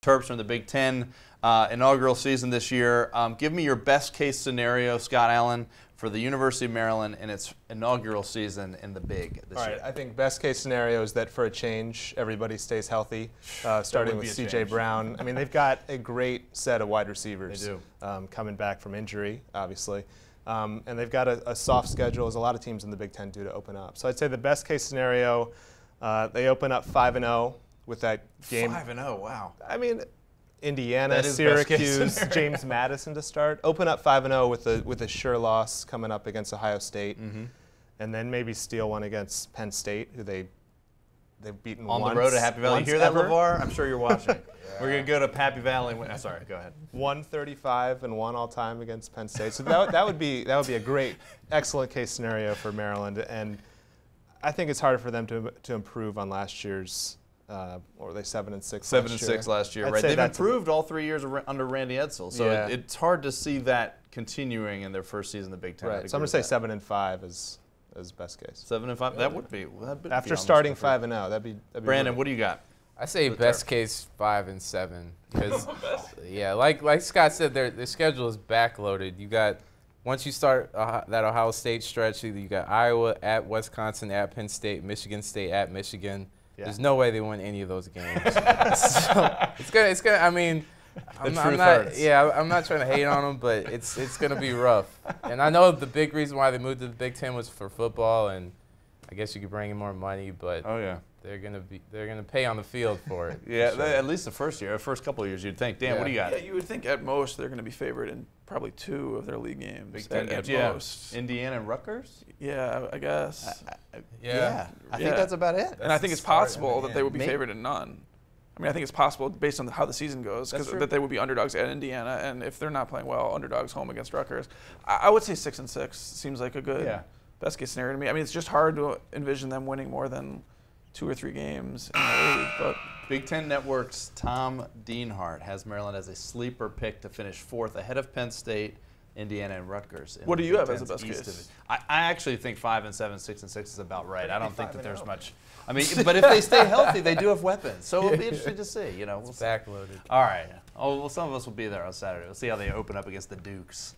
Terps are in the Big Ten inaugural season this year. Give me your best case scenario, Scott Allen, for the University of Maryland in its inaugural season in the Big this year. All right, I think best case scenario is that for a change, everybody stays healthy, starting with C.J. Brown. I mean, they've got a great set of wide receivers. They do. Coming back from injury, obviously. And they've got a soft schedule, as a lot of teams in the Big Ten do, to open up. So I'd say the best case scenario, they open up 5-0 with that game. 5-0, wow. I mean, Indiana, Syracuse, James Madison to start. Open up 5-0 with a sure loss coming up against Ohio State, and then maybe steal one against Penn State, who they've beaten on once, the road to Happy Valley. You hear that, ever. LeVar? I'm sure you're watching. We're gonna go to Happy Valley. Sorry, go ahead. 135-1 all time against Penn State. So that would be a great, excellent case scenario for Maryland, and I think it's harder for them to improve on last year's. Or were they 7-6? 7-6 last year, right? They've improved all 3 years under Randy Edsall, so it's hard to see that continuing in their first season in the Big Ten. Right. So I'm going to say 7-5 as best case. 7-5. That would be. After starting 5-0, that'd be. Brandon, what do you got? I say best case 5-7 because like Scott said, their schedule is backloaded. You got once you start that Ohio State stretch, you got Iowa at Wisconsin, at Penn State, Michigan State at Michigan. Yeah. There's no way they win any of those games. So it's gonna. I mean, I'm not trying to hate on them, but it's gonna be rough. And I know the big reason why they moved to the Big Ten was for football, and I guess you could bring in more money, but they're gonna pay on the field for it. Yeah, for sure. At least the first couple of years, you'd think. Dan, what do you got? Yeah, you would think at most they're going to be favored in probably 2 of their league games. Big Ten at most. Indiana and Rutgers. Yeah, I guess. I think that's about it. And I think it's possible that they would be favored in none. I mean, I think it's possible based on how the season goes that they would be underdogs at Indiana, and if they're not playing well, underdogs home against Rutgers. I would say 6-6 seems like a good best case scenario to me. I mean, it's just hard to envision them winning more than 2 or 3 games in the league. But Big Ten Network's Tom Dienhart has Maryland as a sleeper pick to finish 4th ahead of Penn State, Indiana, and Rutgers. What do you have as a best case? I actually think 5-7, 6-6 is about right. I don't think that there's much. I mean, but if they stay healthy, they do have weapons. So it'll be interesting to see. You know, it's backloaded. All right. Oh well, some of us will be there on Saturday. We'll see how they open up against the Dukes.